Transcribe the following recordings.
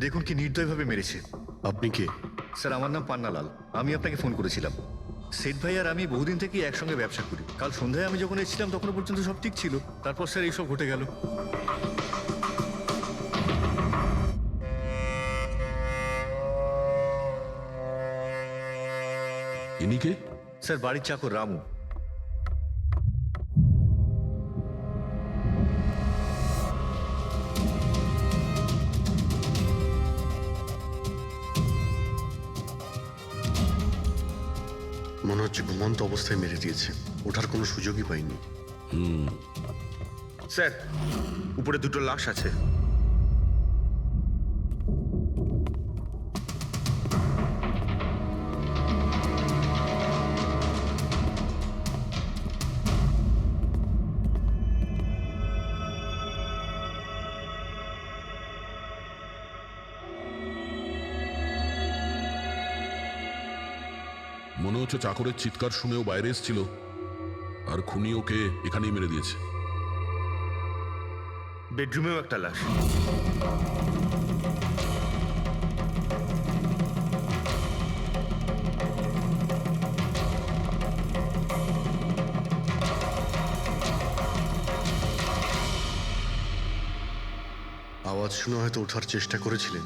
দেখুন কি নির্দয়ভাবে মেরেছে। আপনি কে? স্যার, আমার নাম পান্নালাল। আমি আপনাকে ফোন করেছিলাম। সেট ভাই আর আমি বহুদিন থেকেই একসঙ্গে ব্যবসা করি। কাল সন্ধ্যায় আমি যখন এসেছিলাম তখনও পর্যন্ত সব ঠিক ছিল। তারপর স্যার এইসব ঘটে গেল। ইনি কে? স্যার, বাড়ির চাকর রামু। মনে হচ্ছে ঘুমন্ত অবস্থায় মেরে দিয়েছে, ওঠার কোনো সুযোগই পাইনি। স্যার, উপরে দুটো লাশ আছে। মনে হচ্ছে চাকরের চিৎকার শুনেও বাইরে এসেছিল, আর খুনি ওকে এখানেই মেরে দিয়েছে। বেডরুমেও একটা লাশ। আওয়াজ শুনে হয়তো ওঠার চেষ্টা করেছিলেন,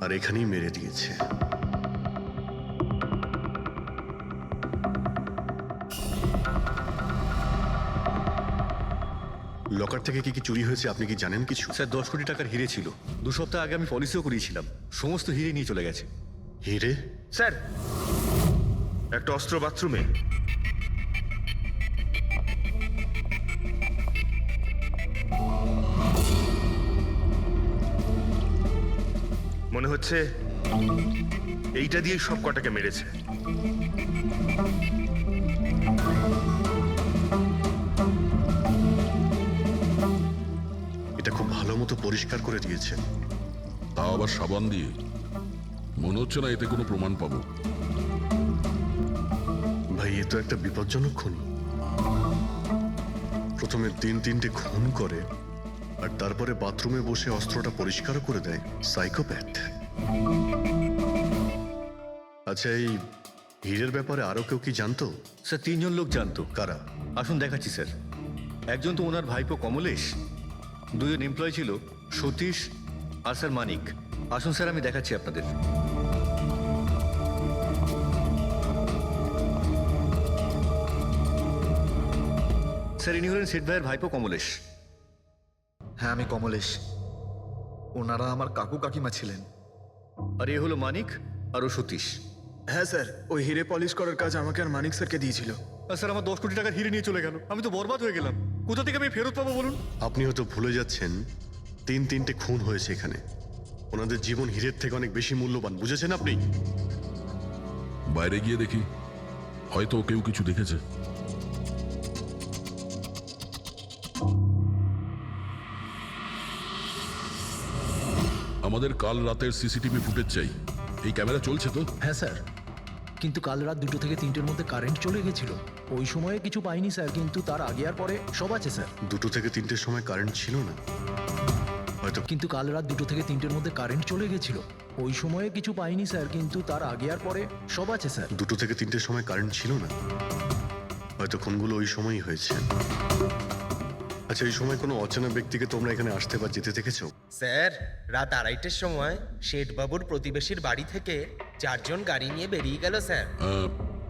আর এখানেই মেরে দিয়েছে। লকার থেকে কি কি চুরি হয়েছে আপনি কি জানেন কিছু? স্যার, 10 কোটি টাকার হিরে ছিল। 2 সপ্তাহ আগে আমি পলিসিও করিয়েছিলাম। সমস্ত হিরে নিয়ে চলে গেছে। হিরে? স্যার, একটা অস্ত্র বাথরুমে। মনে হচ্ছে এইটা দিয়েই সব কটাকে মেরেছে। এটা খুব ভালো মতো পরিষ্কার করে দিয়েছে। তাও আবার সাবান দিয়ে। মনে হচ্ছে না এতে কোনো প্রমাণ পাবো। ভাই, এ তো একটা বিপজ্জনক খুনি। প্রথমে 3-3টে খুন করে, আর তারপরে বাথরুমে বসে অস্ত্রটা পরিষ্কারও করে দেয়। সাইকোপ্যাথ। আচ্ছা, এই হীরের ব্যাপারে আরো কেউ কি জানতো? স্যার, 3 জন লোক জানতো। কারা? আসুন দেখাচ্ছি স্যার। একজন তো ওনার ভাইপো কমলেশ। 2 জন এমপ্লয় ছিল, সতীশ আর স্যার মানিক। আসুন স্যার, আমি দেখাচ্ছি আপনাদের। স্যার, ইনি হলেন সেট ভাইয়ের ভাইপো কমলেশ। হ্যাঁ, আমি কমলেশ। ওনারা আমার কাকু কাকিমা ছিলেন। আর এ হলো মানিক, আর ও সতীশ। হ্যাঁ স্যার, ওই হিরে পলিশ করার কাজ আমাকে আর মানিক স্যারকে দিয়েছিল। আর স্যার, আমার 10 কোটি টাকার হিরে নিয়ে চলে গেল। আমি তো বরবাদ হয়ে গেলাম। কোথা থেকে আমি ফেরত পাবো বলুন? আপনি হয়তো ভুলে যাচ্ছেন 3-3টে খুন হয়েছে এখানে। ওনাদের জীবন হীরের থেকে অনেক বেশি মূল্যবান, বুঝেছেন আপনি? বাইরে গিয়ে দেখি, হয়তো কেউ কিছু দেখেছে। আমাদের কাল রাতের সিসিটিভি ফুটেজ চাই। এই ক্যামেরা চলছে তো? হ্যাঁ স্যার, কিন্তু কাল রাত 2 থেকে 3টের মধ্যে কারেন্ট চলে গেছিল। ওই সময়ে কিছু পাইনি স্যার, কিন্তু তার আগে আর পরে সব আছে স্যার। 2 থেকে 3টের সময় কারেন্ট ছিল না হয়তো। কিন্তু কাল রাত 2 থেকে 3টের মধ্যে কারেন্ট চলে গেছিল। ওই সময়ে কিছু পাইনি স্যার, কিন্তু তার আগে আর পরে সব আছে স্যার। 2 থেকে 3টের সময় কারেন্ট ছিল না, হয়তো খুনগুলো ওই সময়ই হয়েছে। আচ্ছা, এই সময় কোনো অচেনা ব্যক্তিকে তোমরা এখানে আসতে বা যেতে দেখেছো? স্যার, রাত 2:30টার সময় শেঠবাবুর প্রতিবেশীর বাড়ি থেকে 4 জন গাড়ি নিয়ে বেরিয়ে গেল স্যার।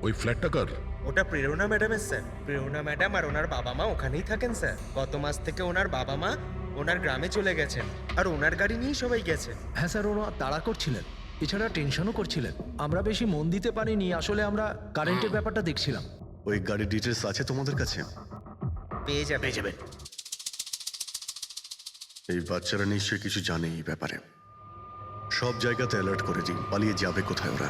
ওই ফ্ল্যাটটা কার? ওটা প্রেরণা ম্যাডামের স্যার। প্রেরণা ম্যাডাম আর ওনার বাবা মা ওখানেই থাকেন স্যার। গত মাস থেকে ওনার বাবা মা ওনার গ্রামে চলে গেছেন, আর ওনার গাড়ি নিয়েই সবাই গেছে। হ্যাঁ স্যার, ওরা তাড়া করছিলেন, এছাড়া টেনশনও করছিলেন। আমরা বেশি মন দিতে পারিনি, আসলে আমরা কারেন্টের ব্যাপারটা দেখছিলাম। ওই গাড়ির ডিটেলস আছে তোমাদের কাছে? পেয়ে যাবে। এই বাচ্চারা নিশ্চয়ই কিছু জানে এই ব্যাপারে। সব জায়গাতে অ্যালার্ট করে দিন, পালিয়ে যাবে কোথায় ওরা।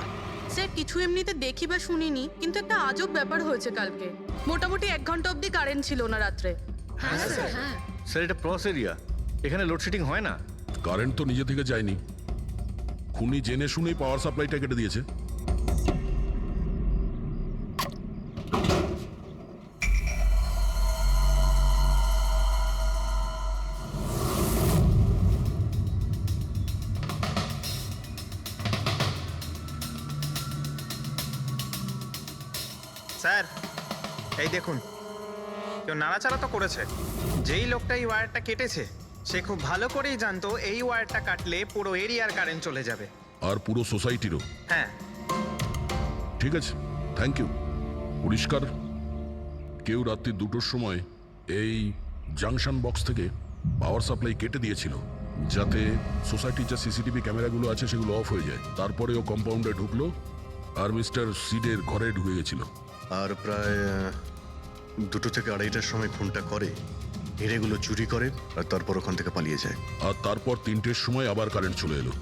স্যার, কিছু এমনিতে দেখি বা শুনিনি, কিন্তু একটা আজব ব্যাপার হয়েছে কালকে। মোটামুটি 1 ঘন্টা অবধি কারেন্ট ছিল না রাত্রে। হ্যাঁ স্যার, হ্যাঁ। স্যার, এটা প্রস এরিয়া, এখানে লোডশেডিং হয় না। কারেন্ট তো নিজে থেকে যায়নি। খুনি জেনে শুনেই পাওয়ার সাপ্লাইটা কেটে দিয়েছে। স্যার এই দেখুন, কেউ নাড়াচাড়া তো করেছে। যেই লোকটা এই ওয়্যারটা কেটেছে সে খুব ভালো করেই জানতো এই ওয়্যারটা কাটলে পুরো এরিয়ার কারেন্ট চলে যাবে। আর পুরো সোসাইটিরও। হ্যাঁ, ঠিক আছে, থ্যাংক ইউ। পরিষ্কার, কেউ রাত্রি 2টোর সময় এই জাংশন বক্স থেকে পাওয়ার সাপ্লাই কেটে দিয়েছিল, যাতে সোসাইটির যে সিসিটিভি ক্যামেরাগুলো আছে সেগুলো অফ হয়ে যায়। তারপরে ও কম্পাউন্ডে ঢুকলো আর মিস্টার সিডের ঘরে ঢুকে গেছিল। আর প্রায় 2টো থেকে 2:30টার সময় খুনটা করে, হিরেগুলো চুরি করে আর তারপর ওখান থেকে পালিয়ে যায়। আর তারপর 3টের সময় আবার কারেন্ট চলে এলো।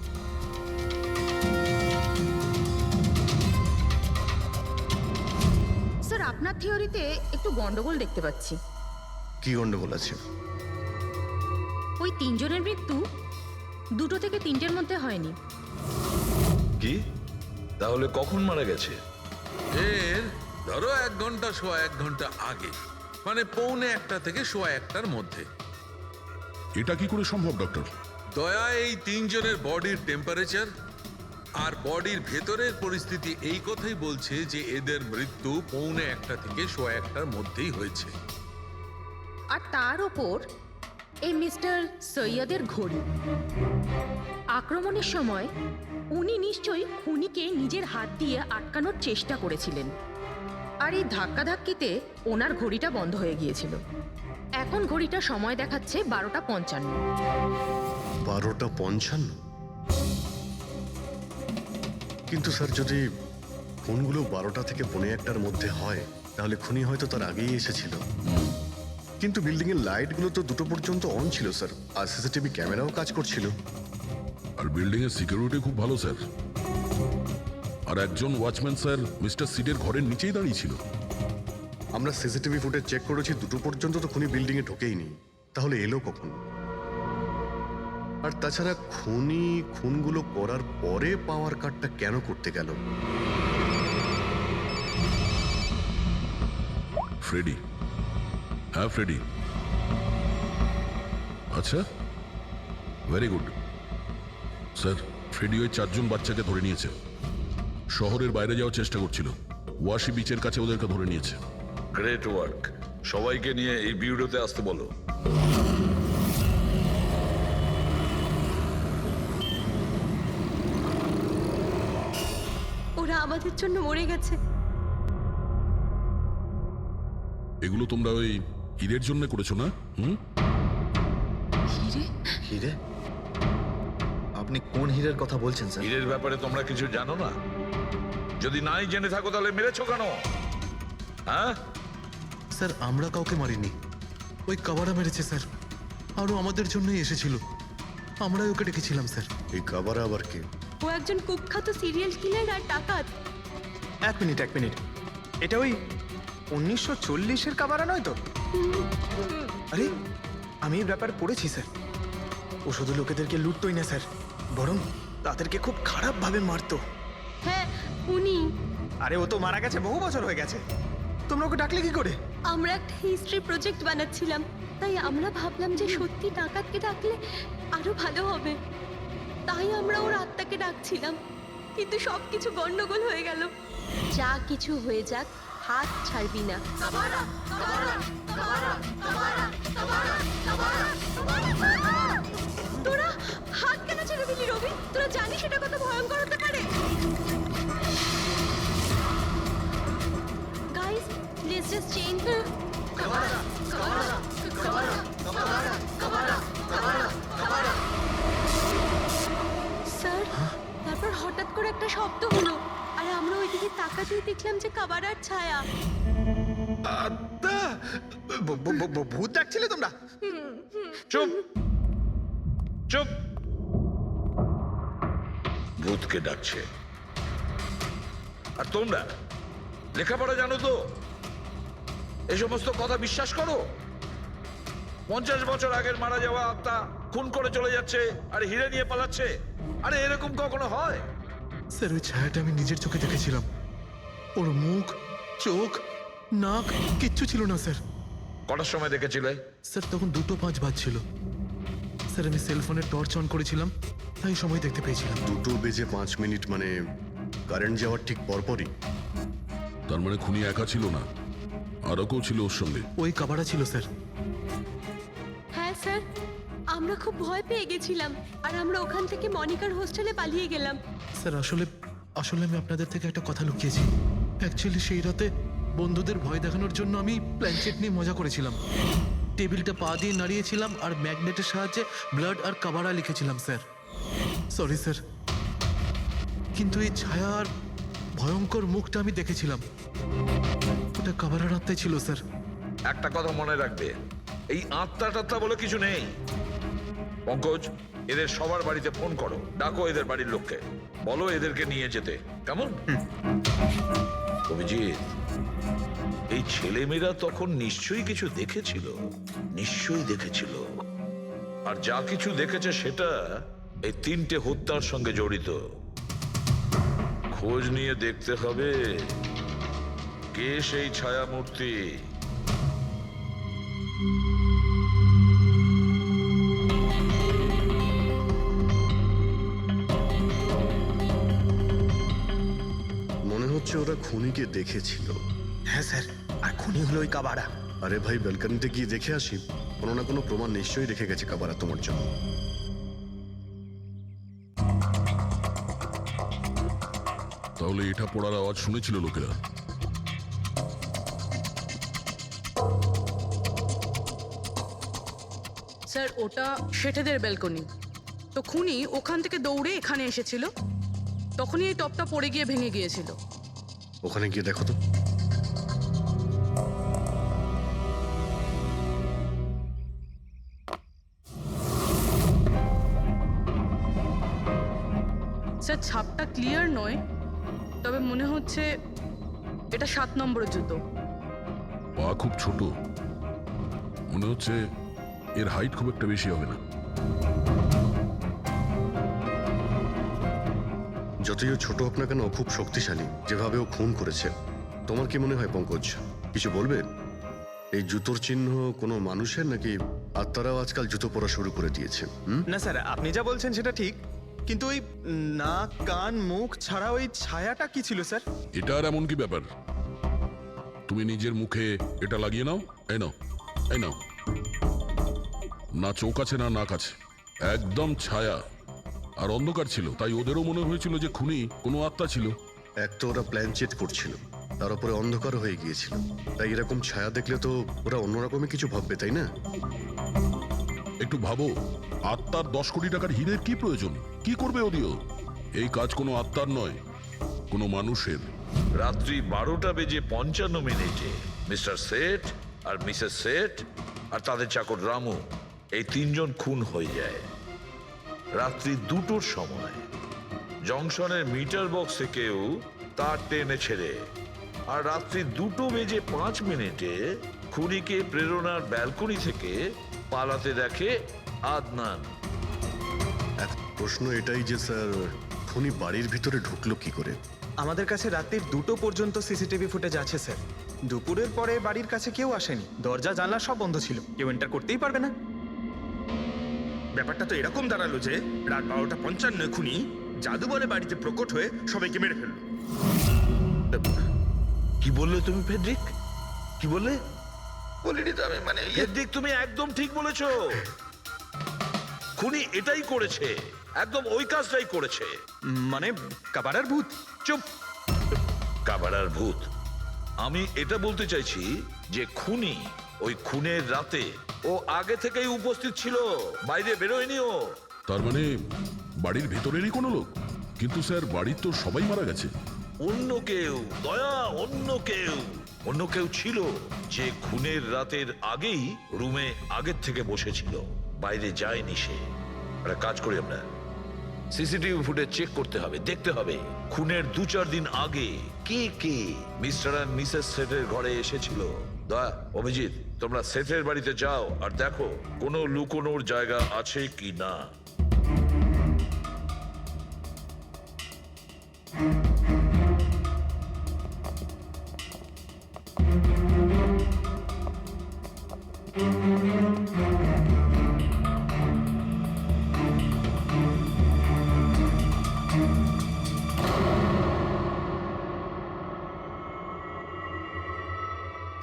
স্যার, আপনার থিওরিতে একটু গন্ডগোল দেখতে পাচ্ছি। কি গন্ডগোল আছে? ওই 3 জনের মৃত্যু 2টো থেকে 3টের মধ্যে হয়নি। কি? তাহলে কখন মারা গেছে? এর ধরো 1 ঘন্টা সোয়া 1 ঘন্টা আগে, মানে 1:45 থেকে সোয়া 1টার মধ্যে। এটা কি করে সম্ভব ডক্টর? দয়া, এই 3 জনের বডির টেম্পারেচার আর বডির ভেতরের পরিস্থিতি এই কথাই বলছে যে এদের মৃত্যু 1:45 থেকে সোয়া 1টার মধ্যেই হয়েছে। আর তার ওপর এই মিস্টার সৈয়দের ঘড়ি। আক্রমণের সময় উনি নিশ্চয়ই খুনিকে নিজের হাত দিয়ে আটকানোর চেষ্টা করেছিলেন, আর এই ধাক্কাধাক্কিতে ওনার ঘড়িটা বন্ধ হয়ে গিয়েছিল। এখন ঘড়িটা সময় দেখাচ্ছে 12:55। 12:55? কিন্তু স্যার, যদি খুনগুলো 12টা থেকে 1:45টার মধ্যে হয় তাহলে খুনি হয়তো তার আগেই এসেছিল। কিন্তু বিল্ডিং এর লাইটগুলো তো 2টো পর্যন্ত অন ছিল স্যার, আর সিসিটিভি ক্যামেরাও কাজ করছিল। আর বিল্ডিং এর সিকিউরিটি খুব ভালো স্যার। আর একজন ওয়াচম্যান স্যার মিস্টার সিডের ঘরের নিচেই দাঁড়িয়ে ছিল। আমরা সিসিটিভি ফুটেজ চেক করেছি, 2টো পর্যন্ত তো খুনি বিল্ডিং এ ঢোকেইনি, তাহলে এলো কখন? আর তাছাড়া খুনি খুনগুলো করার পরে পাওয়ার কাটটা কেন করতে গেল? ফ্রেডি। হ্যাঁ ফ্রেডি। আচ্ছা, ভেরি গুড স্যার। ফ্রেডি ওই 4 জন বাচ্চাকে ধরে নিয়েছে। শহরের বাইরে যাওয়ার চেষ্টা করছিল, ওয়াশি বিচের কাছে ওদেরকে ধরে নিয়েছে। Great work. সবাইকে নিয়ে এই বিউরোতে আসতে বলো। ওরা আমাদের জন্য মরে গেছে। এগুলো তোমরা ওই হিরের জন্য করেছো না? হিরে? আপনি কোন হীরের কথা বলছেন স্যার? হীরের ব্যাপারে তোমরা কিছু জানো না? যদি নাই জেনে থাকো তাহলে মেরেছো কেন? হ্যাঁ স্যার আমরা কাউকে মারিনি, ওই কাবারা মেরেছে স্যার। আরও আমাদের জন্যই এসেছিল, আমরাই ওকে ডেকেছিলাম স্যার। এই কাবারা আবার কে? ও একজন কুখ্যাত সিরিয়াল কিলার আর ডাকাত। এক মিনিট, এটা ওই 1940-এর কাবারা নয় তো? আরে আমি এই ব্যাপারে পড়েছি স্যার। ও শুধু লোকেদেরকে লুটতোই না স্যার, বরং তাদেরকে খুব খারাপভাবে মারতো। হ্যাঁ, উনি। আরে ও তো মারা গেছে, বহু বছর হয়ে গেছে। তোমরা ওকে ডাকলে কি করে? আমরা একটা হিস্ট্রি প্রজেক্ট বানাচ্ছিলাম, তাই আমরা ভাবলাম যে সত্যি ডাকাতকে ডাকলে আরো ভালো হবে। তাই আমরা ওর আত্মাকে ডাকছিলাম, কিন্তু সবকিছু গন্ডগোল হয়ে গেল। যা কিছু হয়ে যাক, হাত ছাড়বি না। তোরা হাত কেন ছেড়ে দিলি রবি? তোরা জানিস এটা কত ভয়ঙ্কর হতে পারে? Guys, let's just change the sir. তারপর হঠাৎ করে একটা শব্দ হলো, আর আমরা ওইদিকে তাকাতেই দেখলাম যে কাবারার ছায়া। ভূত ডাকছিলে তোমরা? চুপ চুপ। ভূতকে ডাকছে। আর তোমরা লেখাপড়া জানো তো? এই সমস্ত কথা বিশ্বাস করো? 50 বছর আগের মারা যাওয়া আত্মা খুন করে চলে যাচ্ছে আর হিরে নিয়ে পালাচ্ছে। আরে এরকম কখনো হয়? স্যার ওই ছায়াটা আমি নিজের চোখে দেখেছিলাম। ওর মুখ, চোখ, নাক কিচ্ছু ছিল না স্যার। কটার সময় দেখেছিলে? স্যার তখন 2:05 বাজছিল। স্যার আমি সেলফোনের টর্চ অন করেছিলাম, তাই সময় দেখতে পেয়েছিলাম। 2:05 মানে কারেন্ট যাওয়ার ঠিক পরপরই? তার মানে খুনি একা ছিল না, আরও কেউ ছিল ওর সঙ্গে। ওই কাবারা ছিল স্যার। হ্যাঁ স্যার, আমরা খুব ভয় পেয়ে গেছিলাম আর আমরা ওখান থেকে মনিকার হোস্টেলে পালিয়ে গেলাম। স্যার আসলে আসলে আমি আপনাদের থেকে একটা কথা লুকিয়েছি। অ্যাকচুয়ালি সেই রাতে বন্ধুদের ভয় দেখানোর জন্য আমি প্ল্যানচেট নিয়ে মজা করেছিলাম। টেবিলটা পা দিয়ে নাড়িয়েছিলাম আর ম্যাগনেটের সাহায্যে ব্লাড আর কাবারা লিখেছিলাম স্যার। সরি স্যার, কিন্তু এই ছায়া আর ভয়ঙ্কর মুখটা আমি দেখেছিলাম, ওটা কাবারার আত্মাই ছিল স্যার। একটা কথা মনে রাখবে, এই আত্মা টাত্মা বলে কিছু নেই। পঙ্কজ, এদের সবার বাড়িতে ফোন করো, ডাকো এদের বাড়ির লোককে, বলো এদেরকে নিয়ে যেতে, কেমন? অভিজিৎ, এই ছেলেমেয়েরা তখন নিশ্চয়ই কিছু দেখেছিল, নিশ্চয়ই দেখেছিল। আর যা কিছু দেখেছে সেটা এই 3টে হত্যার সঙ্গে জড়িত। খোঁজ নিয়ে দেখতে হবে কে সেই ছায়ামূর্তি। মনে হচ্ছে ওরা খুনিকে দেখেছিল। হ্যাঁ স্যার, আর খুনি হলো ওই কাবারা। আরে ভাই, ব্যালকনিতে গিয়ে দেখে আসি, কোনো না কোনো প্রমাণ নিশ্চয়ই রেখে গেছে কাবারা তোমার জন্য। তাহলে এটা পড়ার আওয়াজ শুনেছিল লোকেরা। স্যার ওটা শেঠেদের ব্যালকনি, তো খুনি ওখান থেকে দৌড়ে এখানে এসেছিল, তখনই এই টপটা পড়ে গিয়ে ভেঙে গিয়েছিল। ওখানে গিয়ে দেখো তো। স্যার ছাপটা ক্লিয়ার নয়, তবে মনে হচ্ছে এটা 7 নম্বরের জুতো। পা খুব ছোট, মনে হচ্ছে এর হাইট খুব একটা বেশি হবে না। যতই ও ছোট হোক না কেন, ও খুব শক্তিশালী, যেভাবে ও খুন করেছে। তোমার কি মনে হয় পঙ্কজ, কিছু বলবে? এই জুতোর চিহ্ন কোনো মানুষের, নাকি আত্মারাও আজকাল জুতো পরা শুরু করে দিয়েছে? না স্যার, আপনি যা বলছেন সেটা ঠিক, কিন্তু ওই নাক কান মুখ ছাড়া ওই ছায়াটা কি ছিল স্যার? এটা আর এমন কি ব্যাপার? তুমি নিজের মুখে এটা লাগিয়ে নাও, এই নাও, এই নাও। না চোখ আছে না নাক আছে, একদম ছায়া। আর অন্ধকার ছিল, তাই ওদেরও মনে হয়েছিল যে খুনি কোনো আত্মা ছিল। এক তো ওরা প্ল্যানচেট করছিল, তার উপরে অন্ধকার হয়ে গিয়েছিল, তাই এরকম ছায়া দেখলে তো ওরা অন্যরকমই কিছু ভাববে, তাই না? একটু ভাবো, আত্মার 10 কোটি টাকার হীরের কি প্রয়োজন? কি করবে ওদিও? এই কাজ কোনো আত্মার নয়, কোনো মানুষের। রাত্রি 12:55 মিস্টার সেঠ আর মিসেস সেঠ আর তাদের চাকর রামু, এই 3 জন খুন হয়ে যায় রাত্রি 2টোর সময়। জংশনের মিটার বক্সে কেউ তার টেনে ছেড়ে, আর রাত্রি 2:05 খুনিকে প্রেরণার ব্যালকনি থেকে পালাতে দেখে আদনান। এক প্রশ্ন এটাই যে স্যার, খুনি বাড়ির ভিতরে ঢুকলো কি করে? আমাদের কাছে রাত্রির 2টো পর্যন্ত সিসিটিভি ফুটেজ আছে স্যার। দুপুরের পরে বাড়ির কাছে কেউ আসেনি, দরজা জানলা সব বন্ধ ছিল, কেউ এন্টার করতেই পারবে না। ব্যাপারটা তো এরকম দাঁড়ালো যে রাত 12:55 খুনি জাদু বলে বাড়িতে প্রকট হয়ে সবাইকে মেরে ফেললো। কি বললে তুমি ফেডরিক? কি বললে? বলিনি তো আমি, মানে ফেডরিক, তুমি একদম ঠিক বলেছো। খুনি এটাই করেছে, একদম ওই কাজটাই করেছে। মানে কাবারার ভূত? চুপ, কাবারার ভূত। আমি এটা বলতে চাইছি যে খুনি ওই খুনের রাতে ও আগে থেকেই উপস্থিত ছিল, বাইরে বেরোয়নি ও। তার মানে বাড়ির ভেতরেরই কোনো লোক? কিন্তু স্যার, বাড়ির তো সবাই মারা গেছে। অন্য কেউ, দয়া, অন্য কেউ ছিল যে খুনের রাতের আগেই রুমে আগের থেকে বসেছিল, বাইরে যায়নি সে। একটা কাজ করি আমরা, সিসিটিভি ফুটেজ চেক করতে হবে, দেখতে হবে খুনের 2-4 দিন আগে কে কে মিস্টার আর মিসেস সেটের ঘরে এসেছিল। দয়া, অভিজিৎ, তোমরা সেটের বাড়িতে যাও আর দেখো কোনো লুকোনোর জায়গা আছে কি না।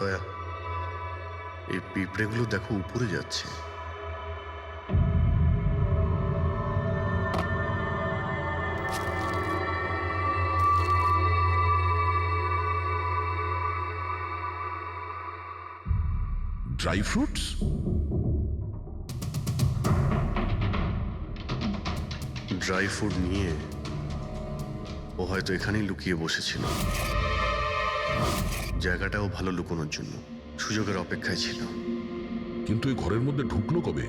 দয়া, এই পিঁপড়েগুলো দেখো উপরে যাচ্ছে। Dry fruits? ড্রাই ফ্রুট নিয়ে ও হয়তো এখানেই লুকিয়ে বসেছিল। জায়গাটাও ভালো লুকোনোর জন্য সুযোগের অপেক্ষায় ছিল। কিন্তু এই ঘরের মধ্যে ঢুকলো কবে?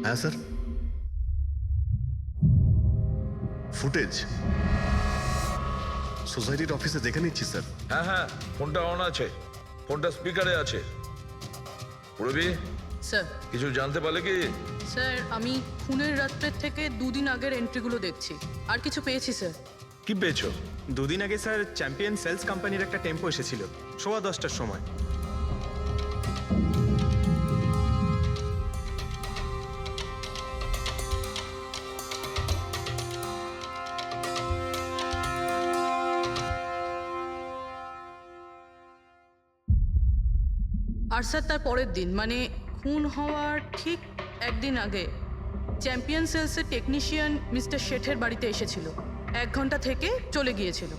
হ্যাঁ স্যার, ফুটেজ সোসাইটির অফিসে দেখে নিচ্ছি স্যার। হ্যাঁ হ্যাঁ, ফোনটা অন আছে, ফোনটা স্পিকারে আছে। পুরবি স্যার কিছু জানতে পারলে কি? স্যার আমি খুনের রাত্রের থেকে 2 দিন আগের এন্ট্রিগুলো দেখছি, আর কিছু পেয়েছি স্যার। কি পেয়েছো? 2 দিন আগে স্যার চ্যাম্পিয়ন সেলস কোম্পানির একটা টেম্পো এসেছিল 10:15টার সময়। আর স্যার তার পরের দিন মানে খুন হওয়ার ঠিক 1 দিন আগে চ্যাম্পিয়ন সেলসের টেকনিশিয়ান মিস্টার শেঠের বাড়িতে এসেছিল, 1 ঘন্টা থেকে চলে গিয়েছিল।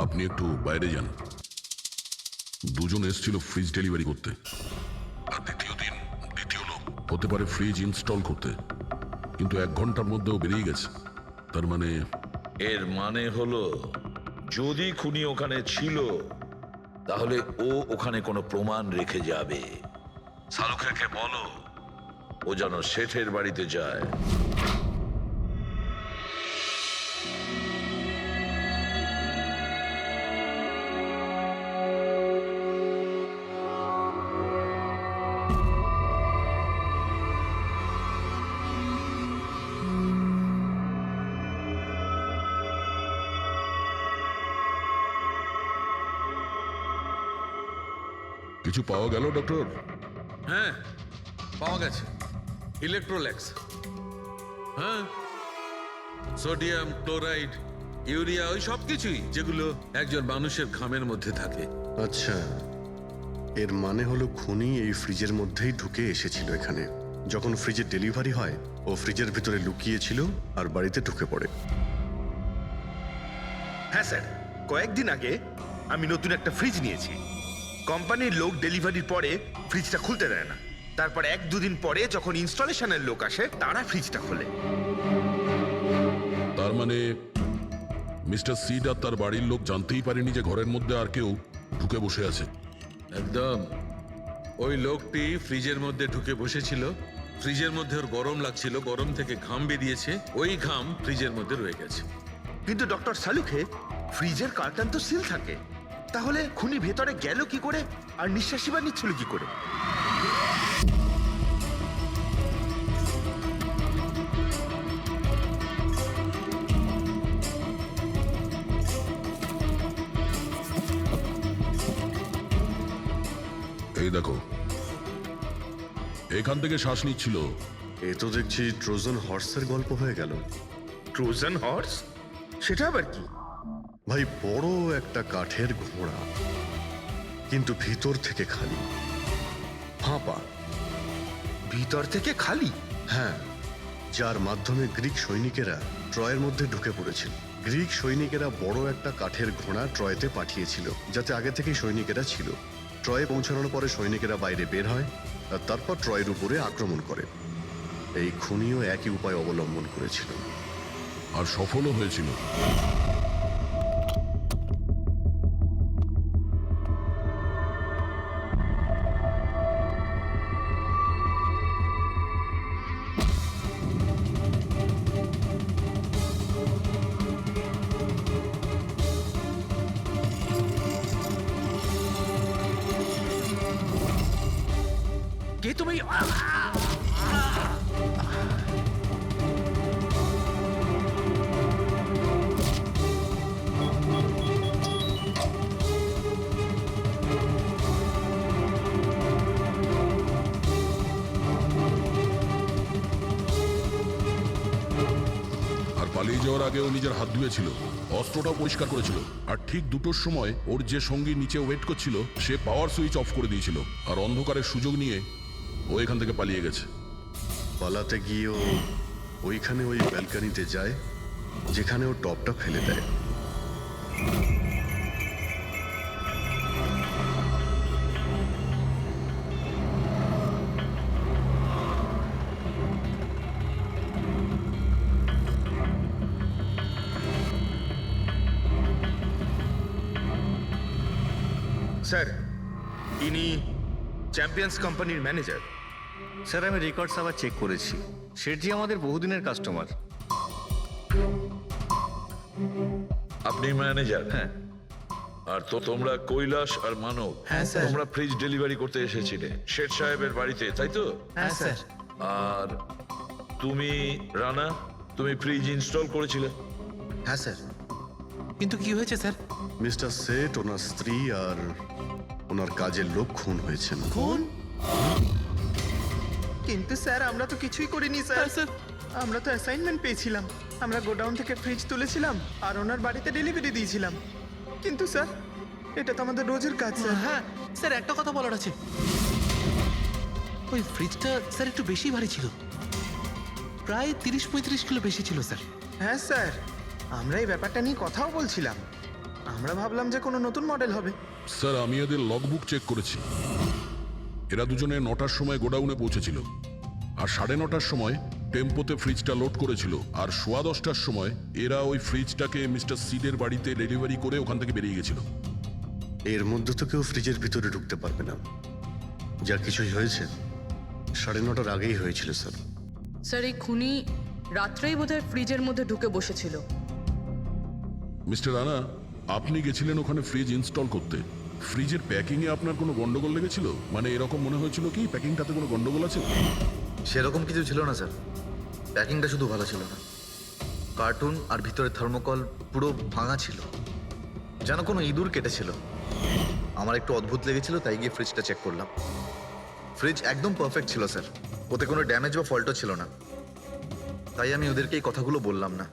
আপনি একটু বাইরে যান। দুজন এসেছিল ফ্রিজ ডেলিভারি করতে, আর দ্বিতীয় দিন দ্বিতীয় লোক হতে পারে ফ্রিজ ইনস্টল করতে, কিন্তু 1 ঘন্টার মধ্যেও বেরিয়ে গেছে। তার মানে এর মানে হলো যদি খুনি ওখানে ছিল তাহলে ও ওখানে কোনো প্রমাণ রেখে যাবে। শালুখেরকে বলো ও যেন শেঠের বাড়িতে যায়। কিছু পাওয়া গেল ডক্টর? হ্যাঁ, পাওয়া গেছে ইলেকট্রোল্যাক্স। হ্যাঁ, সোডিয়াম ক্লোরাইড, ইউরিয়া, ওই সব কিছুই যেগুলো একজন মানুষের ঘামের মধ্যে থাকে। আচ্ছা, এর মানে হলো খুনি এই ফ্রিজের মধ্যেই ঢুকে এসেছিল এখানে। যখন ফ্রিজের ডেলিভারি হয় ও ফ্রিজের ভিতরে লুকিয়েছিল আর বাড়িতে ঢুকে পড়ে। হ্যাঁ স্যার, কয়েকদিন আগে আমি নতুন একটা ফ্রিজ নিয়েছি। কোম্পানির লোক ডেলিভারির পরে ফ্রিজটা খুলতে দেয় না। তারপর 1-2 দিন পরে যখন ইনস্টলেশনের লোক আসে তারা ফ্রিজটা খোলে। তার মানে মিস্টার সিড আর তার বাড়ির লোক জানতেই পারেনি যে ঘরের মধ্যে আর কেউ ঢুকে বসে আছে। একদম, ওই লোকটি ফ্রিজের মধ্যে ঢুকে বসেছিল, ফ্রিজের মধ্যে ওর গরম লাগছিল, গরম থেকে ঘাম বেরিয়েছে, ওই ঘাম ফ্রিজের মধ্যে রয়ে গেছে। কিন্তু ডক্টর শালুখে ফ্রিজের কার্টন তো সিল থাকে, তাহলে খুনি ভেতরে গেল কি করে আর নিঃশ্বাসই বা নিচ্ছিল কি করে? এই দেখো, এখান থেকে শ্বাস নিচ্ছিল। এ তো দেখছি ট্রোজান হর্সের গল্প হয়ে গেল। Trojan horse? সেটা আবার কি? ভাই, বড় একটা কাঠের ঘোড়া, কিন্তু ভিতর থেকে খালি, ফাঁপা। ভিতর থেকে খালি? হ্যাঁ, যার মাধ্যমে গ্রিক সৈনিকেরা ট্রয়ের মধ্যে ঢুকে পড়েছিল। গ্রিক সৈনিকেরা বড় একটা কাঠের ঘোড়া ট্রয়েতে পাঠিয়েছিল, যাতে আগে থেকেই সৈনিকেরা ছিল। ট্রয়ে পৌঁছানোর পরে সৈনিকেরা বাইরে বের হয় আর তারপর ট্রয়ের উপরে আক্রমণ করে। এই খুনিও একই উপায় অবলম্বন করেছিল আর সফলও হয়েছিল। কে তুমি? পালিয়ে যাওয়ার আগে ও নিজের হাত ধুয়েছিল, অস্ত্রটাও পরিষ্কার করেছিল, আর ঠিক 2টোর সময় ওর যে সঙ্গী নিচে ওয়েট করছিল সে পাওয়ার সুইচ অফ করে দিয়েছিল, আর অন্ধকারের সুযোগ নিয়ে ও এখান থেকে পালিয়ে গেছে। পালাতে গিয়ে ও ওইখানে ওই ব্যালকানিতে যায় যেখানে ও টপটা ফেলে দেয়। স্যার, ইনি চ্যাম্পিয়ন্স কোম্পানির ম্যানেজার। স্যার আমি রেকর্ডস আবার চেক করেছি, শেঠজি আমাদের বহুদিনের কাস্টমার। আপনি ম্যানেজার? হ্যাঁ। আর তো তোমরা কৈলাস আর মানব, হ্যাঁ, স্যার। তোমরা ফ্রিজ ডেলিভারি করতে এসেছিলে শেঠ সাহেবের বাড়িতে, তাই তো? হ্যাঁ স্যার। আর তুমি রানা, তুমি ফ্রিজ ইনস্টল করেছিলে? হ্যাঁ স্যার। কিন্তু কি হয়েছে স্যার? মিস্টার সেট, ওনার স্ত্রী আর ওনার কাজের লোক খুন হয়েছেন। কোন? কিন্তু স্যার আমরা তো কিছুই করিনি স্যার। হ্যাঁ, স্যার। আমরা তো অ্যাসাইনমেন্ট পেয়েছিলাম, আমরা গোডাউন থেকে ফ্রিজ তুলেছিলাম আর ওনার বাড়িতে ডেলিভারি দিয়েছিলাম। কিন্তু স্যার এটা তো আমাদের রোজের কাজ স্যার। হ্যাঁ স্যার, একটা কথা বলার আছে। ওই ফ্রিজটা স্যার একটু বেশি ভারী ছিল, প্রায় 30-35 কিলো বেশি ছিল স্যার। হ্যাঁ স্যার, আমরা এই ব্যাপারটা নিয়ে কথাও বলছিলাম। আমরা ভাবলাম যে কোনো নতুন মডেল হবে। স্যার আমি এদের লগবুক চেক করেছি, এরা দুজনে 9টার সময় গোডাউনে পৌঁছেছিল, আর 9:30টার সময় টেম্পোতে ফ্রিজটা লোড করেছিল, আর 10:15টার সময় এরা ওই ফ্রিজটাকে মিস্টার সিডের বাড়িতে ডেলিভারি করে ওখান থেকে বেরিয়ে গেছিল। এর মধ্যে তো কেউ ফ্রিজের ভিতরে ঢুকতে পারবে না। যা কিছুই হয়েছে 9:30টার আগেই হয়েছিল স্যার। স্যার এই খুনি রাত্রেই বোধহয় ফ্রিজের মধ্যে ঢুকে বসেছিল। মিস্টার রানা, আপনি গেছিলেন ওখানে ফ্রিজ ইনস্টল করতে, ফ্রিজের প্যাকিংয়ে আপনার কোনো গন্ডগোল লেগেছিল? মানে এরকম মনে হয়েছিল কি প্যাকিংটাতে কোনো গন্ডগোল আছে? সেরকম কিছু ছিল না স্যার, প্যাকিংটা শুধু ভালো ছিল না, কার্টুন আর ভিতরে থার্মোকল পুরো ভাঙা ছিল, যেন কোনো ইঁদুর কেটেছিল। আমার একটু অদ্ভুত লেগেছিল, তাই গিয়ে ফ্রিজটা চেক করলাম। ফ্রিজ একদম পারফেক্ট ছিল স্যার, ওতে কোনো ড্যামেজ বা ফল্টও ছিল না। তাই আমি ওদেরকে এই কথাগুলো বললাম না,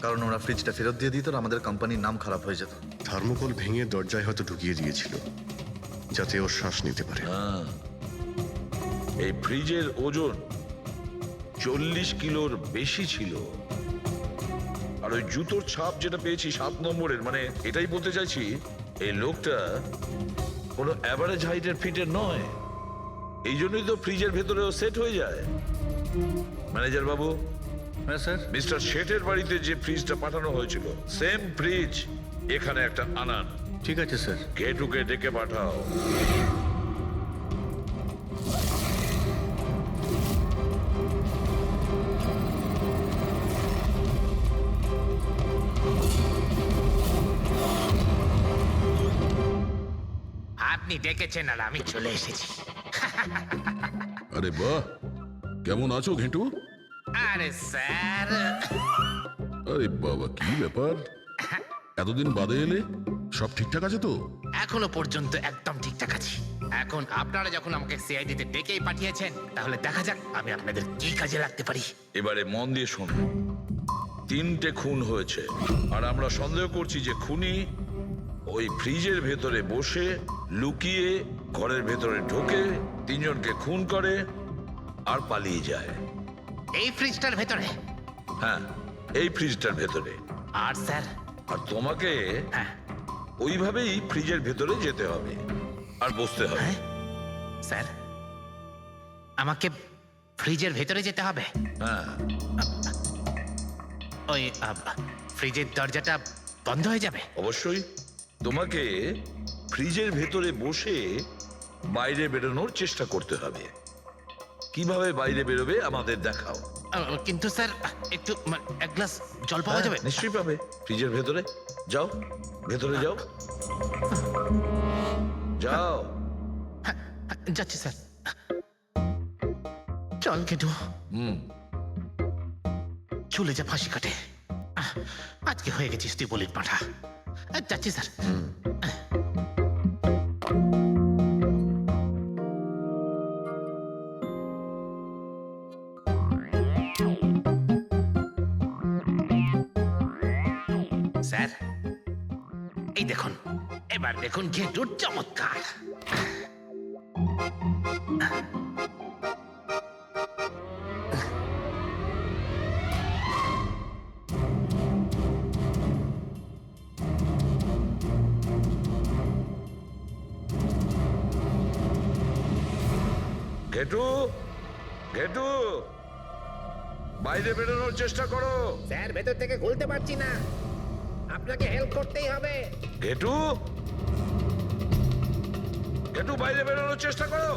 কারণ ওরা ফ্রিজটা ফেরত দিয়ে দিত আর আমাদের কোম্পানির নাম খারাপ হয়ে যেত। থার্মোকল ভেঙে দরজায় হয়তো ঢুকিয়ে দিয়েছিল যাতে ও শ্বাস নিতে পারে। এই ফ্রিজের ওজন 40 কিলোর বেশি ছিল। আর ওই জুতোর ছাপ যেটা পেয়েছি 7 নম্বরের, মানে এটাই বলতে চাইছি এই লোকটা কোনো অ্যাভারেজ হাইটের ফিটের নয়। এই জন্যই তো ফ্রিজের ভেতরেও সেট হয়ে যায়। ম্যানেজার বাবু, হ্যাঁ স্যার। মিস্টার শেঠের বাড়িতে যে ফ্রিজটা পাঠানো হয়েছিল সেম ফ্রিজ এখানে একটা আনান। ঠিক আছে স্যার। গেটুকে ডেকে পাঠাও। আপনি ডেকেছেন আর আমি চলে এসেছি। আরে বাহ, কেমন আছো ঘেঁটু? আরে স্যার, আরে বাবা, কি ব্যাপার, এতদিন বাদে এলে? সব ঠিকঠাক আছে তো? এখনো পর্যন্ত একদম ঠিকঠাক আছি। এখন আপনারা যখন আমাকে সিআইডিতে ডেকেই পাঠিয়েছেন, তাহলে দেখা যাক আমি আপনাদের কি কাজে লাগতে পারি। এবারে মন দিয়ে শুনুন। 3টে খুন হয়েছে, আর আমরা সন্দেহ করছি যে খুনি ওই ফ্রিজের ভেতরে বসে লুকিয়ে ঘরের ভেতরে ঢোকে, 3 জনকে খুন করে আর পালিয়ে যায়। এই ফ্রিজটার ভেতরে? হ্যাঁ, এই ফ্রিজটার ভেতরে। আর স্যার? আর তোমাকে হ্যাঁ ওইভাবেই ফ্রিজের ভেতরে যেতে হবে আর বসতে হবে। হ্যাঁ স্যার, আমাকে ফ্রিজের ভেতরে যেতে হবে? হ্যাঁ। ওই ফ্রিজের দরজাটা বন্ধ হয়ে যাবে? অবশ্যই। তোমাকে ফ্রিজের ভেতরে বসে বাইরে বেরোনোর চেষ্টা করতে হবে। কিভাবে বাইরে বেরোবে আমাদের দেখাও। কিন্তু স্যার একটু এক গ্লাস জল পাওয়া যাবে? নিশ্চয়ই পাবে। ফ্রিজের ভেতরে যাও, ভেতরে যাও, যাও। যাচ্ছি স্যার। চল কেটু, চলে যা ফাঁসি কাটে। আজকে হয়ে গেছিস তুই বলির পাঠা। যাচ্ছি স্যার। স্যার এই দেখুন, এবার দেখুন ঘেটুর চমৎকার। ঘেটু, ঘেটু, বাইরে বেরোনোর চেষ্টা করো। স্যার ভেতর থেকে খুলতে পারছি না, আপনাকে হেল্প করতেই হবে। ঘেটু, ঘেটু, বাইরে বেরোনোর চেষ্টা করো।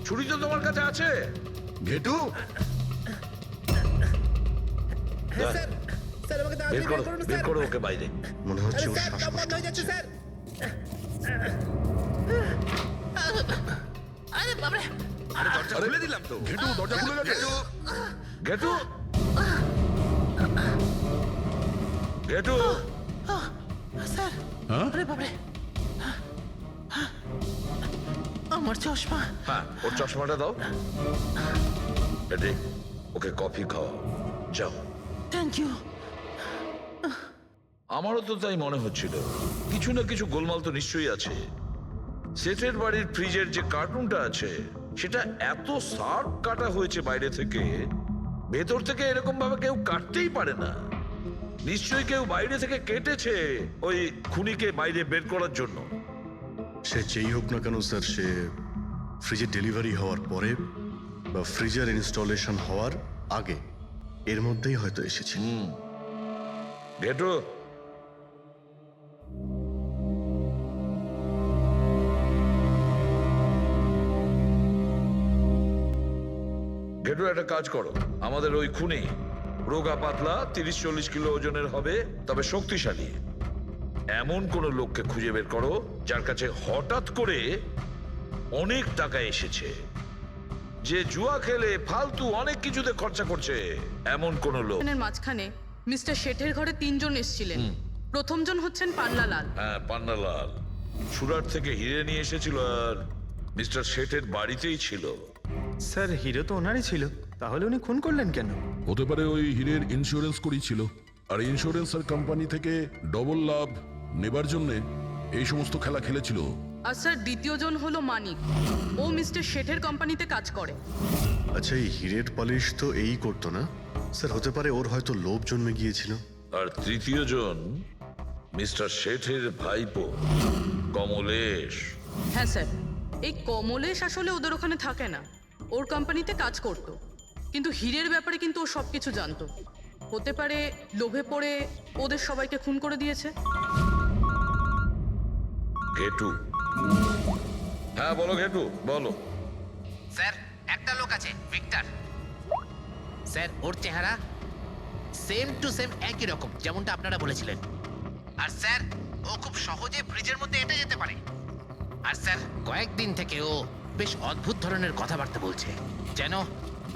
ছুরি তো তোমার কাছে আছে। ঘেটু স্যার স্যার আমাকে বের করো, বের করো ওকে বাইরে। মনে হচ্ছে ওর স্যার দম শ্বাসকষ্ট বন্ধ হয়ে যাচ্ছে হচ্ছে। স্যার। আরে বাবারে, দরজা খুলে দিলাম তো। ঘেটু, দরজা খুলে গেছে। ঘেটু, ঘেটু, স্যার হ্যাঁ? আরে বাবারে, আমার চশমা। হ্যাঁ, ওর চশমাটা দাও। এটি ওকে কফি খাওয়াও, যাও। Thank you. আমারও তো তাই মনে হচ্ছিল, কিছু না কিছু গোলমাল তো নিশ্চয়ই আছে। সেটের বাড়ির ফ্রিজের যে কার্টুনটা আছে সেটা এত শার্প কাটা হয়েছে বাইরে থেকে, ভেতর থেকে এরকম ভাবে কেউ কাটতেই পারে না। নিশ্চয়ই কেউ বাইরে থেকে কেটেছে ওই খুনিকে বাইরে বের করার জন্য। সে যেই হোক না কেন স্যার, সে ফ্রিজের ডেলিভারি হওয়ার পরে বা ফ্রিজার ইনস্টলেশন হওয়ার আগে এর মধ্যেই হয়তো এসেছে। ঘেটু, ঘেটু, একটা কাজ করো। আমাদের ওই খুনি রোগা পাতলা 30-40 কিলো ওজনের হবে, তবে শক্তিশালী। এমন কোন লোককে খুঁজে বের করো যার কাছে হঠাৎ করে অনেক টাকা এসেছে, যে জুয়া খেলে ফালতু অনেক কিছুতে খরচা করছে, এমন কোন লোক। এর মাঝখানে মিস্টার শেঠের ঘরে 3 জন এসেছিলেন। প্রথমজন হচ্ছেন পান্নালাল। হ্যাঁ, পান্নালাল সুরাট থেকে হিরে নিয়ে এসেছিল আর মিস্টার শেঠের বাড়িতেই ছিল। স্যার হিরো তো ওনারই ছিল, তাহলে উনি খুন করলেন কেন? হতে পারে ওই হীরের ইন্স্যুরেন্স করেছিল, আর ইন্স্যুরেন্সের কোম্পানি থেকে ডবল লাভ নেবার জন্য এই সমস্ত খেলা খেলেছিল। আর স্যার দ্বিতীয়জন হলো মানিক। ও মিস্টার শেঠের কোম্পানিতে কাজ করে। আচ্ছা, এই হিরের পালিশ তো এই করতো না স্যার? হতে পারে ওর হয়তো লোভ জন্মে গিয়েছিল। আর তৃতীয় জন মিস্টার শেঠের ভাইপো কমলেশ। হ্যাঁ স্যার, এই কমলেশ আসলে ওদের ওখানে থাকে না, ওর কোম্পানিতে কাজ করত। কিন্তু হীরের ব্যাপারে কিন্তু ও সব কিছু জানতো। হতে পারে লোভে পড়ে ওদের সবাইকে খুন করে দিয়েছে। ঘেটু, হ্যাঁ বলো ঘেটু, বলো। স্যার একটা লোক আছে, ভিক্টর। স্যার ওর চেহারা সেম টু সেম একই রকম যেমনটা আপনারা বলেছিলেন। আর স্যার ও খুব সহজে ফ্রিজের মধ্যে এঁটে যেতে পারে। আর স্যার কয়েকদিন থেকে ও বেশ অদ্ভুত ধরনের কথাবার্তা বলছে, যেন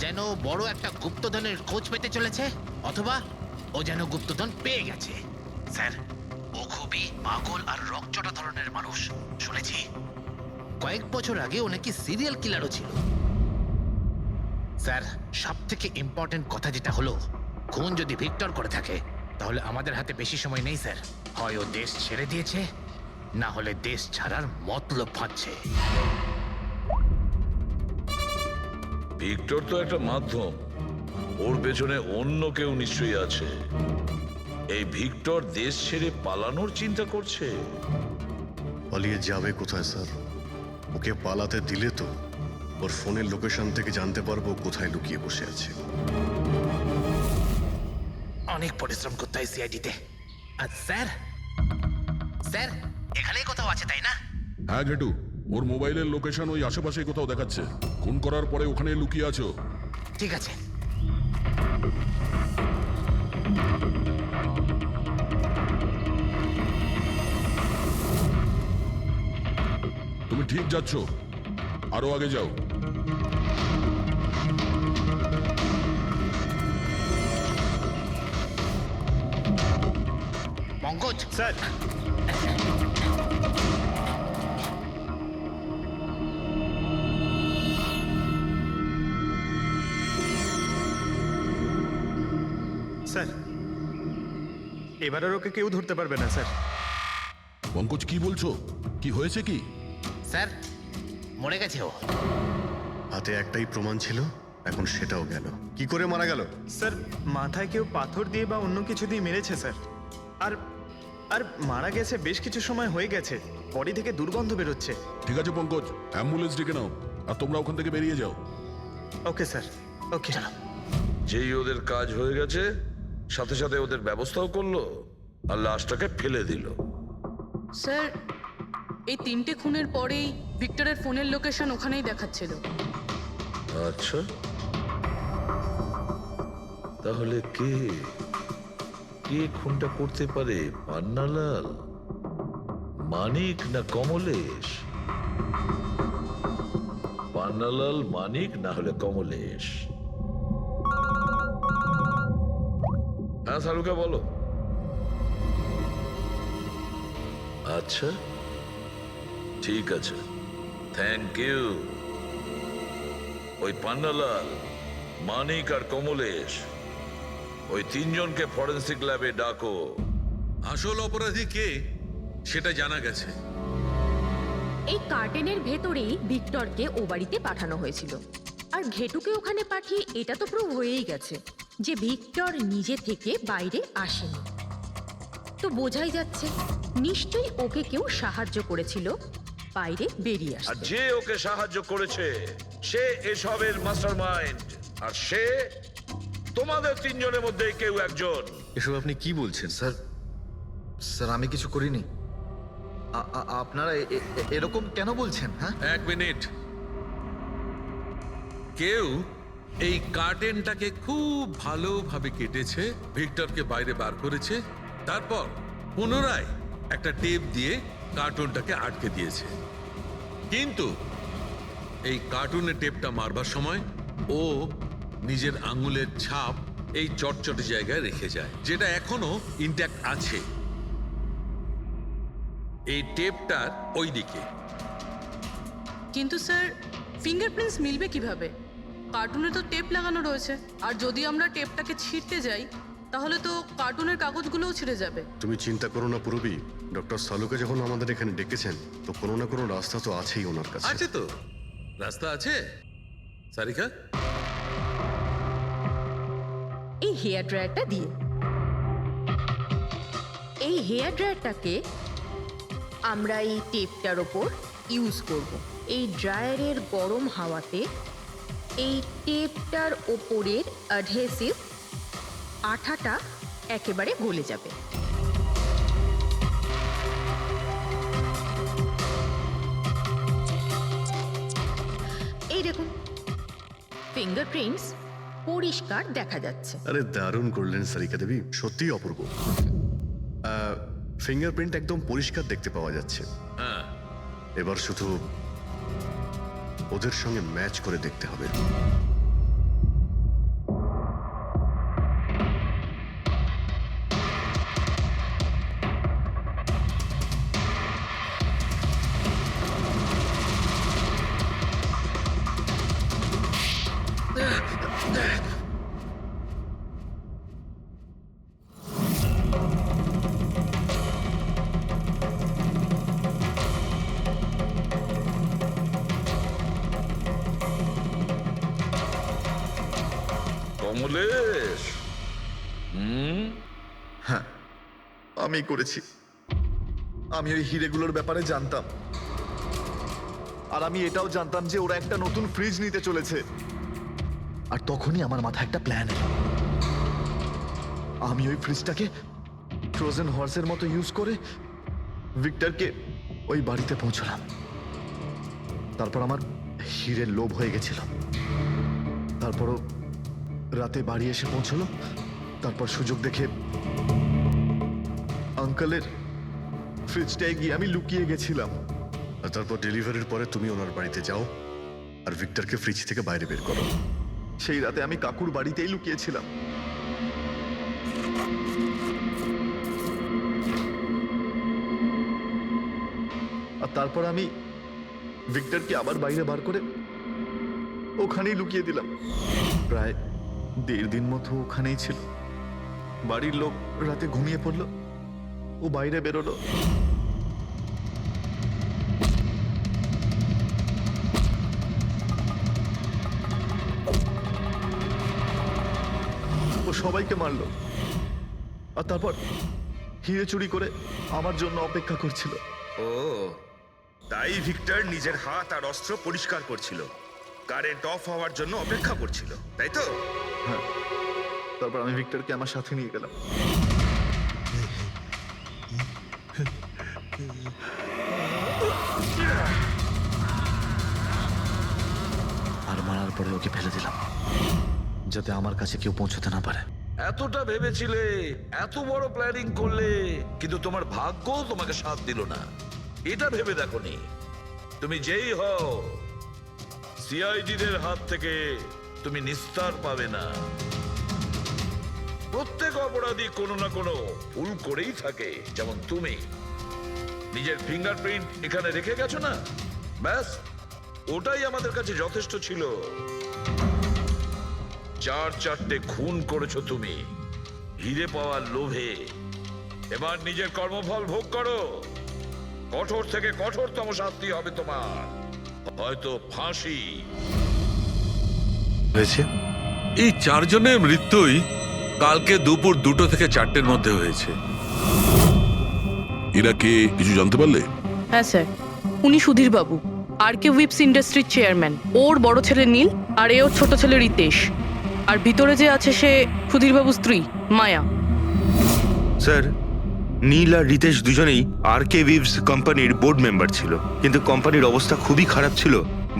যেন বড় একটা গুপ্তধনের খোঁজ পেতে চলেছে, অথবা ও যেন গুপ্তধন পেয়ে গেছে। স্যার ও খুবই পাগল আর রকচটা ধরনের মানুষ। শুনেছি কয়েক বছর আগে ও নাকি সিরিয়াল কিলারও ছিল। স্যার সব থেকে ইম্পর্টেন্ট কথা যেটা হলো, খুন যদি ভিক্টর করে থাকে তাহলে আমাদের হাতে বেশি সময় নেই স্যার। হয় ও দেশ ছেড়ে দিয়েছে, না হলে দেশ ছাড়ার মতলব ভাবছে। ভিক্টর তো একটা মাধ্যম, ওর পেছনে অন্য কেউ নিশ্চয়ই আছে। এই ভিক্টর দেশ ছেড়ে পালানোর চিন্তা করছে। পালিয়ে যাবে কোথায় স্যার? ওকে পালাতে দিলে তো ওর ফোনের লোকেশন থেকে জানতে পারবো কোথায় লুকিয়ে বসে আছে। অনেক পরিশ্রম করতে হয় সিআইডিতে। আর স্যার স্যার এখানেই কোথাও আছে তাই না? হ্যাঁ ঘেটু, ওর মোবাইলের লোকেশন ওই আশেপাশে কোথাও দেখাচ্ছে। খুন করার পরে ওখানে লুকিয়ে আছো। ঠিক আছে। তুমি ঠিক যাচ্ছ, আরো আগে যাও। পঙ্কজ স্যার স্যার এবার আর ওকে কেউ ধরতে পারবে না স্যার। পঙ্কজ কি বলছো? কি হয়েছে কি? স্যার মরে গেছে ও। হাতে একটাই প্রমাণ ছিল, এখন সেটাও গেল। কি করে মারা গেল? স্যার মাথায় কেউ পাথর দিয়ে বা অন্য কিছু দিয়ে মেরেছে স্যার। আর আর মারা গেছে বেশ কিছু সময় হয়ে গেছে, বডি থেকে দুর্গন্ধ বেরোচ্ছে। ঠিক আছে পঙ্কজ, অ্যাম্বুলেন্স ডেকে নাও আর তোমরা ওখান থেকে বেরিয়ে যাও। ওকে স্যার, ওকে। যেই ওদের কাজ হয়ে গেছে সাথে সাথে ওদের ব্যবস্থাও করলো আর লাশটাকে ফেলে দিল। স্যার এই 3টে খুনের পরেই ভিক্টরের ফোনের লোকেশন ওখানেই দেখাচ্ছিল। আচ্ছা, তাহলে কে কে খুনটা করতে পারে? পান্নালাল, মানিক না কমলেশ? পান্নালাল, মানিক না হলে কমলেশ। হ্যাঁ সারুকা বলো। আচ্ছা ঠিক আছে, থ্যাংক ইউ। ওই পান্নালাল, মানিক আর কমলেশ, ওই 3 জনকে ফরেন্সিক ল্যাবে ডাকো। আসল অপরাধী কে সেটা জানা গেছে। এই কার্টেনের ভেতরেই ভিক্টরকে ও বাড়িতে পাঠানো হয়েছিল, আর ঘেটুকে ওখানে পাঠিয়ে এটা তো প্রুভ হয়েই গেছে যে ভিক্টর নিজে থেকে বাইরে আসেনি। তো বোঝাই যাচ্ছে নিশ্চয়ই ওকে কেউ সাহায্য করেছিল বাইরে বেরিয়ে আর আসতে। যে ওকে সাহায্য করেছে সে এসবের মাস্টারমাইন্ড, আর সে তোমাদের 3 জনের মধ্যে কেউ একজন। এসব আপনি কি বলছেন? স্যার স্যার আমি কিছু করিনি। আপনারা এরকম কেন বলছেন? হ্যাঁ, 1 মিনিট। কেউ এই কার্টেনটাকে খুব ভালোভাবে কেটেছে, ভিক্টরকে বাইরে বার করেছে, তারপর পুনরায় একটা টেপ দিয়ে কার্টুনটাকে আটকে দিয়েছে। কিন্তু এই কার্টুনের টেপটা মারবার সময় ও নিজের আঙুলের ছাপ এই চটচটে জায়গায় রেখে যায়, যেটা এখনো ইনট্যাক্ট আছে। এই টেপটার ওই দিকে। কিন্তু স্যার ফিঙ্গারপ্রিন্টস মিলবে কিভাবে? কার্টুনে তো টেপ লাগানো রয়েছে, আর যদি আমরা টেপটাকে ছিঁড়তে যাই তাহলে তো কার্টুনের কাগজগুলোও ছিঁড়ে যাবে। তুমি চিন্তা করো না পুরবি, ডক্টর সালুকে যখন আমাদের এখানে ডেকেছেন তো কোনো না কোনো রাস্তা তো আছেই ওনার কাছে। আছে তো, রাস্তা আছে। সারিকা, এই হেয়ার ড্রায়ারটা দিয়ে, এই হেয়ার ড্রায়ারটাকে আমরা এই টেপটার ওপর ইউজ করব। এই ড্রায়ারের গরম হাওয়াতে এই টেপটার ওপরের অ্যাডহেসিভ আঠাটা একেবারে গলে যাবে। এই দেখুন, ফিঙ্গারপ্রিন্টস পরিষ্কার দেখা যাচ্ছে। আরে দারুণ করলেন সারিকা দেবী, সত্যিই অপূর্ব। ফিঙ্গারপ্রিন্ট একদম পরিষ্কার দেখতে পাওয়া যাচ্ছে। হ্যাঁ, এবার শুধু ওদের সঙ্গে ম্যাচ করে দেখতে হবে। কমলেশ, হ্যাঁ আমি করেছি। আমি ওই হিরেগুলোর ব্যাপারে জানতাম, আর আমি এটাও জানতাম যে ওরা একটা নতুন ফ্রিজ নিতে চলেছে। আর তখনই আমার মাথায় একটা প্ল্যান এলো। আমি ওই ফ্রিজটাকে ফ্রোজেন হর্সের মতো ইউজ করে ভিক্টরকে ওই বাড়িতে পৌঁছলাম। তারপর আমার হিরের লোভ হয়ে গেছিল। তারপরও রাতে বাড়ি এসে পৌঁছলো। তারপর সুযোগ দেখে আঙ্কেলের ফ্রিজটায় গিয়ে আমি লুকিয়ে গেছিলাম। আর তারপর ডেলিভারির পরে তুমি ওনার বাড়িতে যাও আর ভিক্টরকে ফ্রিজ থেকে বাইরে বের করো। সেই রাতে আমি কাকুর বাড়িতেই লুকিয়েছিলাম। আর তারপর আমি ভিক্টরকে আবার বাইরে বার করে ওখানেই লুকিয়ে দিলাম। প্রায় 1.5 দিন মতো ওখানেই ছিল। বাড়ির লোক রাতে ঘুমিয়ে পড়লো, ও বাইরে বেরোলো। ও সবাইকে মারলো, আর তারপর হিরে চুরি করে আমার জন্য অপেক্ষা করছিল। ও তাই ভিক্টর নিজের হাত আর অস্ত্র পরিষ্কার করছিল, কারেন্ট অফ হওয়ার জন্য অপেক্ষা করছিল, তাই তো? হ্যাঁ, তারপর আমি ভিক্টরকে আমার সাথে নিয়ে গেলাম। আর মারার পরে ওকে ফেলে দিলাম, যাতে আমার কাছে কেউ পৌঁছতে না পারে। এতটা ভেবেছিলে, এত বড় প্ল্যানিং করলে, কিন্তু তোমার ভাগ্য তোমাকে সাথ দিল না। এটা ভেবে দেখোনি তুমি যেই হও, সিআইডিদের হাত থেকে তুমি নিস্তার পাবে না। প্রত্যেক অপরাধী কোনো না কোনো ভুল করেই থাকে, যেমন তুমি নিজের ফিঙ্গারপ্রিন্ট এখানে রেখে গেছো না, ব্যাস ওটাই আমাদের কাছে যথেষ্ট ছিল। 4-4টে খুন করেছো তুমি হিরে পাওয়ার লোভে। এবার নিজের কর্মফল ভোগ করো। কঠোর থেকে কঠোরতম শাস্তি হবে তোমার, হয়তো ফাঁসি। হয়েছে এই 4 জনের মৃত্যুই কালকে দুপুর 2টো থেকে 4টের মধ্যে হয়েছে। এরা কে কিছু জানতে পারলে? হ্যাঁ স্যার, উনি সুধীর বাবু, আর কে উইপস ইন্ডাস্ট্রির চেয়ারম্যান। ওর বড় ছেলে নীল, আর এ ওর ছোট ছেলে রিতেশ। আর ভিতরে যে আছে সে সুধীরবাবুর স্ত্রী মায়া। স্যার, নীল আর রিতেশ দুজনেই আর কে উইভস কোম্পানির বোর্ড মেম্বার ছিল, কিন্তু কোম্পানির অবস্থা খুবই খারাপ ছিল,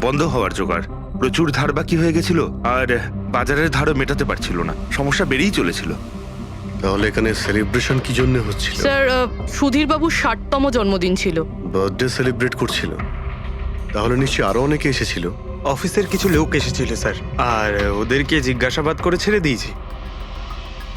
বন্ধ হওয়ার জোগাড়। প্রচুর ধার বাকি হয়ে গেছিল, আর বাজারের ধারও মেটাতে পারছিল না, সমস্যা বেড়েই চলেছিল। তাহলে এখানে সেলিব্রেশন কি জন্য হচ্ছিল? স্যার, সুধীরবাবুর 60তম জন্মদিন ছিল। বার্থডে সেলিব্রেট করছিল? তাহলে নিশ্চয়ই আরো অনেকে এসেছিল। অফিসের কিছু লোক এসেছিল স্যার, আর ওদেরকে জিজ্ঞাসাবাদ করে ছেড়ে দিয়েছি।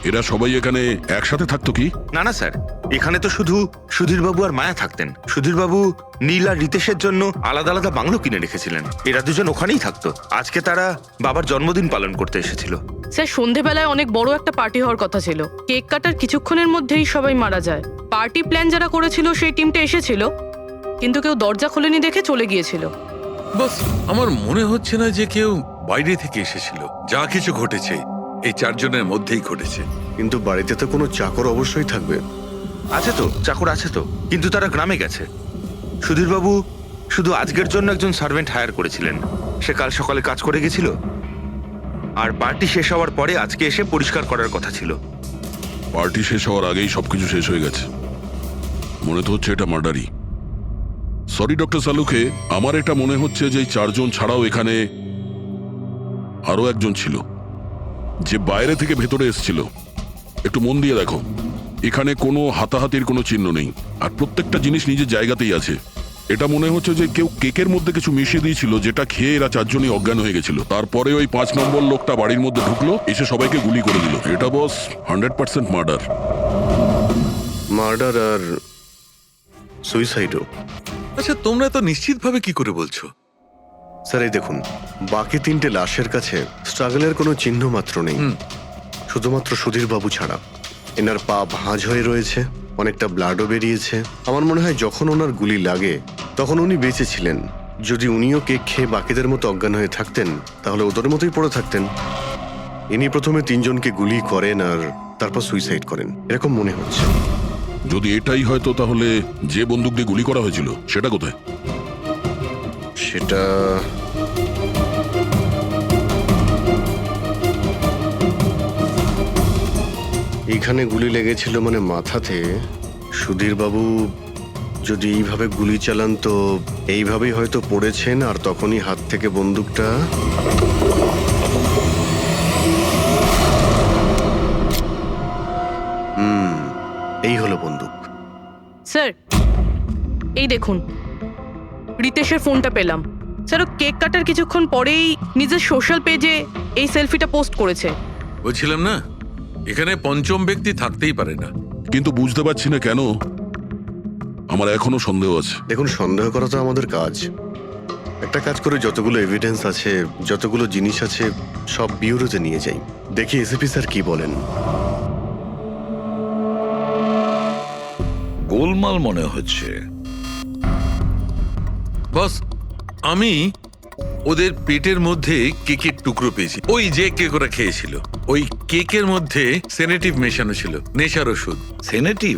এরা সবাই এখানে একসাথে থাকতো কি? না না স্যার, এখানে তো শুধু সুধীরবাবু আর মায়া থাকতেন। সুধীরবাবু নীল আর রিতেশের জন্য আলাদা আলাদা বাংলো কিনে রেখেছিলেন, এরা দুজন ওখানেই থাকতো। আজকে তারা বাবার জন্মদিন পালন করতে এসেছিল। স্যার, সন্ধেবেলায় অনেক বড় একটা পার্টি হওয়ার কথা ছিল। কেক কাটার কিছুক্ষণের মধ্যেই সবাই মারা যায়। পার্টি প্ল্যান যারা করেছিল সেই টিমটা এসেছিল, কিন্তু কেউ দরজা খোলেনি দেখে চলে গিয়েছিল। বস, আমার মনে হচ্ছে না যে কেউ বাইরে থেকে এসেছিল। যা কিছু ঘটেছে এই 4 জনের মধ্যেই ঘটেছে। কিন্তু বাড়িতে তো কোনো চাকর অবশ্যই থাকবে। আছে তো, চাকর আছে তো, কিন্তু তারা গ্রামে গেছে। সুধীরবাবু শুধু আজকের জন্য একজন সার্ভেন্ট হায়ার করেছিলেন, সে কাল সকালে কাজ করে গেছিল, আর পার্টি শেষ হওয়ার পরে আজকে এসে পরিষ্কার করার কথা ছিল। পার্টি শেষ হওয়ার আগেই সবকিছু শেষ হয়ে গেছে। মনে তো হচ্ছে এটা মার্ডারই। সরি ডক্টর সালুকে, আমার এটা মনে হচ্ছে যে এই 4 জন ছাড়াও এখানে আরো একজন ছিল, যে বাইরে থেকে ভেতরে এসেছিল। একটু মন দিয়ে দেখো, এখানে কোনো হাতাহাতির কোনো চিহ্ন নেই, আর প্রত্যেকটা জিনিস নিজের জায়গাতেই আছে। এটা মনে হচ্ছে যে কেউ কেকের মধ্যে কিছু মিশিয়ে দিয়েছিল, যেটা খেয়ে এরা 4 জনই অজ্ঞান হয়ে গেছিল। তারপরে ওই 5 নম্বর লোকটা বাড়ির মধ্যে ঢুকলো, এসে সবাইকে গুলি করে দিল। এটা বস 100% মার্ডার। মার্ডার আর সুইসাইডও। আচ্ছা, তোমরা তো নিশ্চিতভাবে কি করে বলছো? স্যার এই দেখুন, বাকি 3টে লাশের কাছে স্ট্রাগলের কোনো চিহ্ন মাত্র নেই, শুধুমাত্র সুধীরবাবু ছাড়া। এনার পা ভাঁজ হয়ে রয়েছে, অনেকটা ব্লাডও বেরিয়েছে। আমার মনে হয় যখন ওনার গুলি লাগে তখন উনি বেঁচে ছিলেন। যদি উনিও কেক খেয়ে বাকিদের মতো অজ্ঞান হয়ে থাকতেন, তাহলে ওদের মতোই পড়ে থাকতেন। ইনি প্রথমে 3 জনকে গুলি করেন আর তারপর সুইসাইড করেন, এরকম মনে হচ্ছে। যদি এটাই হয়তো, তাহলে যে বন্দুক দিয়ে গুলি করা হয়েছিল সেটা কোথায়? সেটা এইখানে গুলি লেগেছিল, মানে মাথাতে। সুধীরবাবু যদি এইভাবে গুলি চালান তো এইভাবেই হয়তো পড়েছেন, আর তখনই হাত থেকে বন্দুকটা এই হলো বন্দুক। স্যার, এই দেখুন, রিতেশের ফোনটা পেলাম। স্যার, ও কেক কাটার কিছুক্ষণ পরেই নিজের সোশ্যাল পেজে এই সেলফিটা পোস্ট করেছে। বলছিলাম না, এখানে পঞ্চম ব্যক্তি থাকতেই পারে না। কিন্তু বুঝতে পারছি না কেন, আমার এখনো সন্দেহ আছে। দেখুন, সন্দেহ করা তো আমাদের কাজ। একটা কাজ করে যতগুলো এভিডেন্স আছে, যতগুলো জিনিস আছে, সব বিউরোতে নিয়ে যাই, দেখি এসিপি স্যার কি বলেন। গোলমাল মনে হচ্ছে। বস, আমি ওদের পেটের মধ্যে কেকের টুকরো পেয়েছি, ওই যে কেক ওরা খেয়েছিল। ওই কেকের মধ্যে সেনেটিভ মেশানো ছিল, নেশার ওষুধ। সেনেটিভ?